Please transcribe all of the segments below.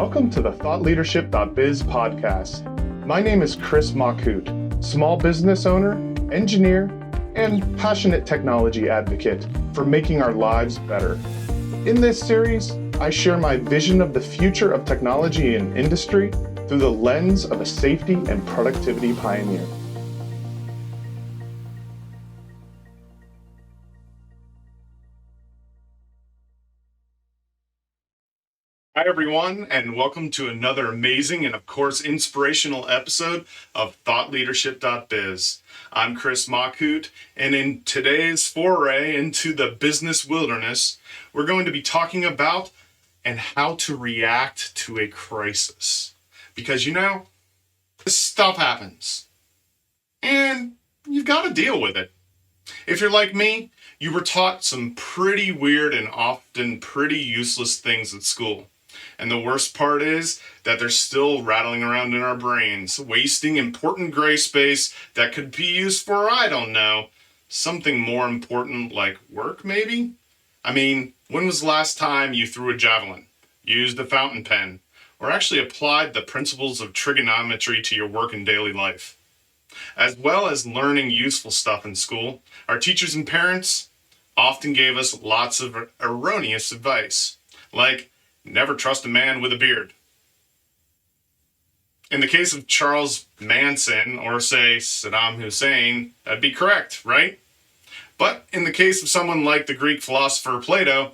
Welcome to the ThoughtLeadership.biz podcast. My name is Chris Machut, small business owner, engineer, and passionate technology advocate for making our lives better. In this series, I share my vision of the future of technology and industry through the lens of a safety and productivity pioneer. Hi, everyone, and welcome to another amazing and, of course, inspirational episode of ThoughtLeadership.biz. I'm Chris Machut, and in today's foray into the business wilderness, we're going to be talking about and how to react to a crisis. Because, this stuff happens, and you've got to deal with it. If you're like me, you were taught some pretty weird and often pretty useless things at school. And the worst part is that they're still rattling around in our brains, wasting important gray space that could be used for, I don't know, something more important like work, maybe? I mean, when was the last time you threw a javelin, used a fountain pen, or actually applied the principles of trigonometry to your work and daily life? As well as learning useful stuff in school, our teachers and parents often gave us lots of erroneous advice, like, never trust a man with a beard. In the case of Charles Manson, or say Saddam Hussein, that'd be correct, right? But in the case of someone like the Greek philosopher Plato,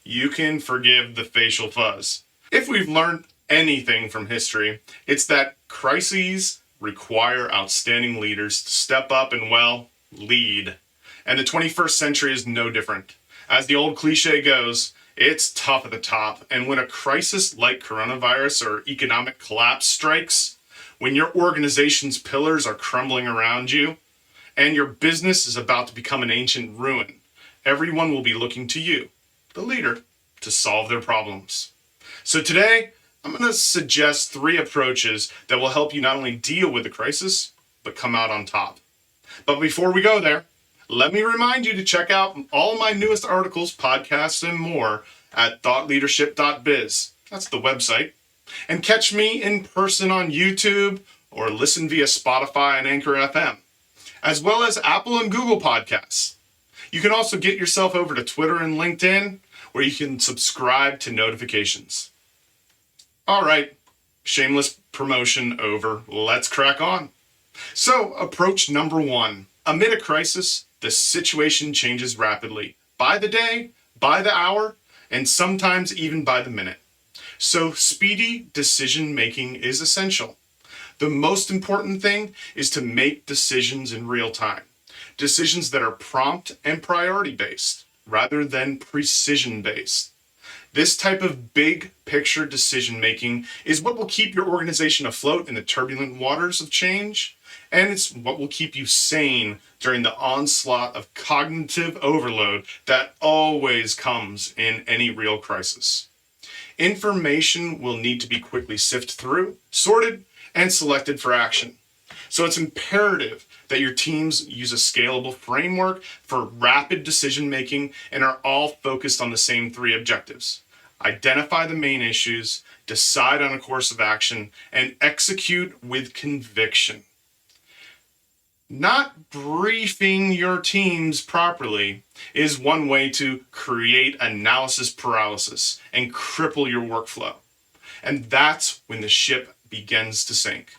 you can forgive the facial fuzz. If we've learned anything from history, it's that crises require outstanding leaders to step up and, lead. And the 21st century is no different. As the old cliche goes, it's tough at the top, and when a crisis like coronavirus or economic collapse strikes, when your organization's pillars are crumbling around you, and your business is about to become an ancient ruin, everyone will be looking to you, the leader, to solve their problems. So today, I'm going to suggest 3 approaches that will help you not only deal with the crisis, but come out on top. But before we go there, let me remind you to check out all my newest articles, podcasts, and more at ThoughtLeadership.biz. That's the website. And catch me in person on YouTube or listen via Spotify and Anchor FM, as well as Apple and Google Podcasts. You can also get yourself over to Twitter and LinkedIn, where you can subscribe to notifications. All right, shameless promotion over. Let's crack on. So, approach number 1. Amid a crisis, the situation changes rapidly, by the day, by the hour, and sometimes even by the minute. So speedy decision-making is essential. The most important thing is to make decisions in real time. Decisions that are prompt and priority-based, rather than precision-based. This type of big picture decision-making is what will keep your organization afloat in the turbulent waters of change, and it's what will keep you sane during the onslaught of cognitive overload that always comes in any real crisis. Information will need to be quickly sifted through, sorted, and selected for action. So it's imperative that your teams use a scalable framework for rapid decision-making and are all focused on the same 3 objectives. Identify the main issues, decide on a course of action, and execute with conviction. Not briefing your teams properly is one way to create analysis paralysis and cripple your workflow. And that's when the ship begins to sink.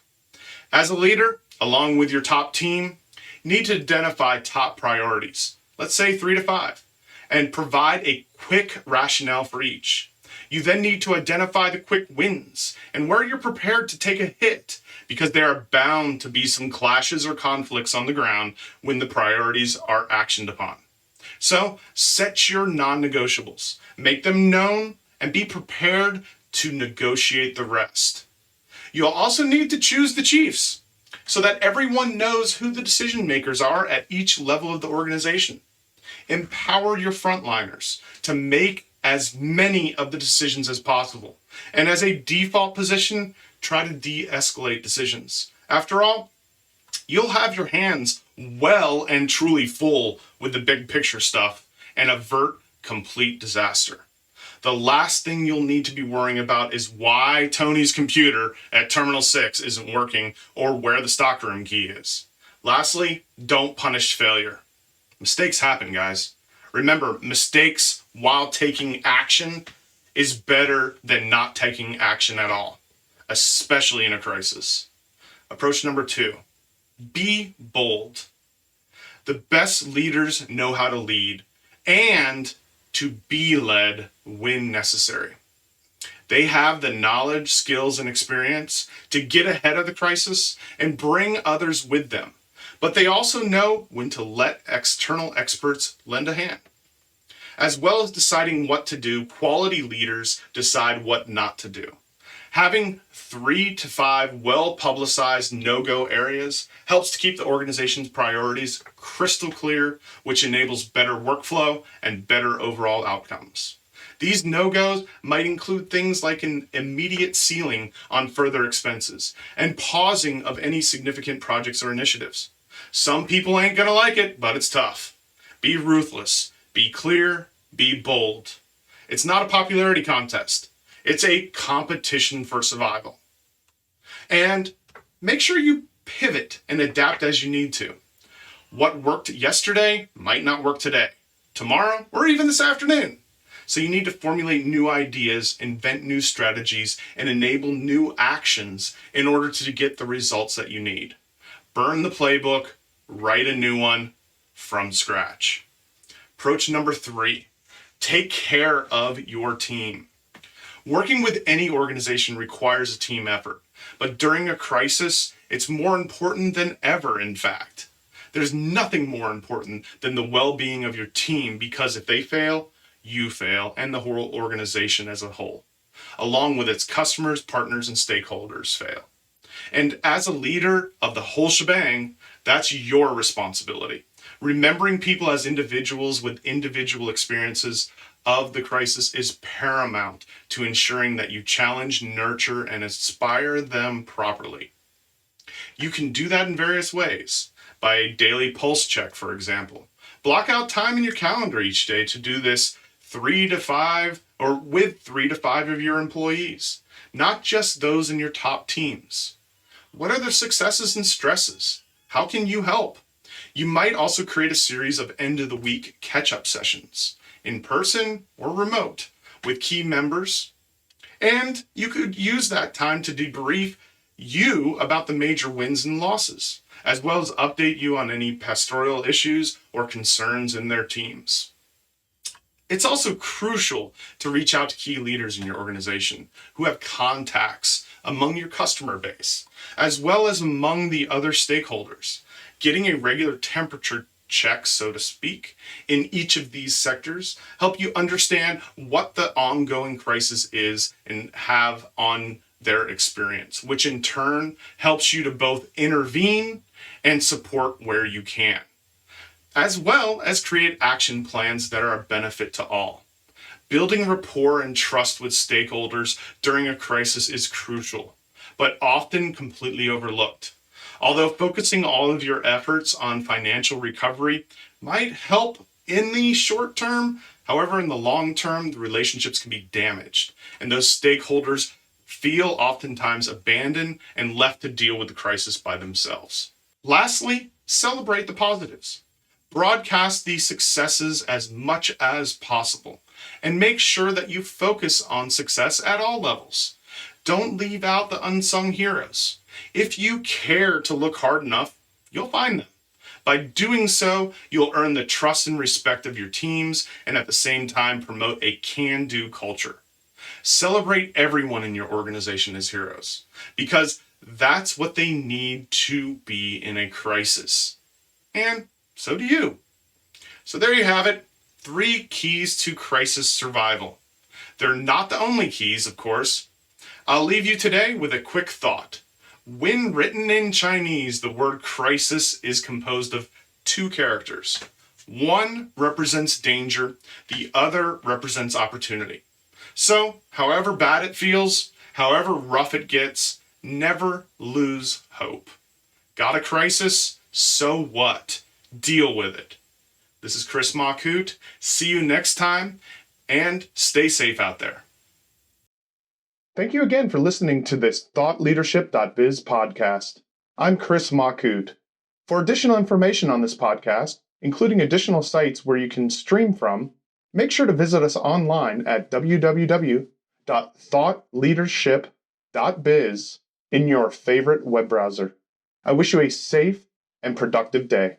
As a leader, along with your top team, you need to identify top priorities, let's say 3 to 5, and provide a quick rationale for each. You then need to identify the quick wins and where you're prepared to take a hit, because there are bound to be some clashes or conflicts on the ground when the priorities are actioned upon. So set your non-negotiables, make them known, and be prepared to negotiate the rest. You'll also need to choose the chiefs so that everyone knows who the decision makers are at each level of the organization. Empower your frontliners to make as many of the decisions as possible. And as a default position, try to de-escalate decisions. After all, you'll have your hands well and truly full with the big picture stuff and avert complete disaster. The last thing you'll need to be worrying about is why Tony's computer at Terminal 6 isn't working or where the stockroom key is. Lastly, don't punish failure. Mistakes happen, guys. Remember, mistakes while taking action is better than not taking action at all, especially in a crisis. Approach number 2, be bold. The best leaders know how to lead and to be led when necessary. They have the knowledge, skills, and experience to get ahead of the crisis and bring others with them. But they also know when to let external experts lend a hand. As well as deciding what to do, quality leaders decide what not to do. Having 3 to 5 well-publicized no-go areas helps to keep the organization's priorities crystal clear, which enables better workflow and better overall outcomes. These no-goes might include things like an immediate ceiling on further expenses and pausing of any significant projects or initiatives. Some people ain't gonna like it, but it's tough. Be ruthless, be clear, be bold. It's not a popularity contest. It's a competition for survival. And make sure you pivot and adapt as you need to. What worked yesterday might not work today, tomorrow, or even this afternoon. So you need to formulate new ideas, invent new strategies, and enable new actions in order to get the results that you need. Burn the playbook, write a new one from scratch. Approach number 3, take care of your team. Working with any organization requires a team effort, but during a crisis, it's more important than ever, in fact. There's nothing more important than the well-being of your team, because if they fail, you fail, and the whole organization as a whole, along with its customers, partners, and stakeholders fail. And as a leader of the whole shebang, that's your responsibility. Remembering people as individuals with individual experiences of the crisis is paramount to ensuring that you challenge, nurture, and inspire them properly. You can do that in various ways. By a daily pulse check, for example. Block out time in your calendar each day to do this 3 to 5 or with 3 to 5 of your employees, not just those in your top teams. What are their successes and stresses? How can you help? You might also create a series of end-of-the-week catch-up sessions, in person or remote, with key members. And you could use that time to debrief you about the major wins and losses, as well as update you on any pastoral issues or concerns in their teams. It's also crucial to reach out to key leaders in your organization who have contacts among your customer base, as well as among the other stakeholders. Getting a regular temperature check, so to speak, in each of these sectors help you understand what the ongoing crisis is and have on their experience, which in turn helps you to both intervene and support where you can, as well as create action plans that are a benefit to all. Building rapport and trust with stakeholders during a crisis is crucial, but often completely overlooked. Although focusing all of your efforts on financial recovery might help in the short term, however, in the long term, the relationships can be damaged, and those stakeholders feel oftentimes abandoned and left to deal with the crisis by themselves. Lastly, celebrate the positives. Broadcast these successes as much as possible, and make sure that you focus on success at all levels. Don't leave out the unsung heroes. If you care to look hard enough, you'll find them. By doing so, you'll earn the trust and respect of your teams, and at the same time promote a can-do culture. Celebrate everyone in your organization as heroes, because that's what they need to be in a crisis. And so do you. So there you have it, 3 keys to crisis survival. They're not the only keys, of course. I'll leave you today with a quick thought. When written in Chinese, the word crisis is composed of 2 characters. One represents danger, the other represents opportunity. So, however bad it feels, however rough it gets, never lose hope. Got a crisis? So what? Deal with it. This is Chris Machut. See you next time. and stay safe out there. Thank you again for listening to this ThoughtLeadership.biz podcast. I'm Chris Machut. For additional information on this podcast, including additional sites where you can stream from, make sure to visit us online at www.thoughtleadership.biz in your favorite web browser. I wish you a safe and productive day.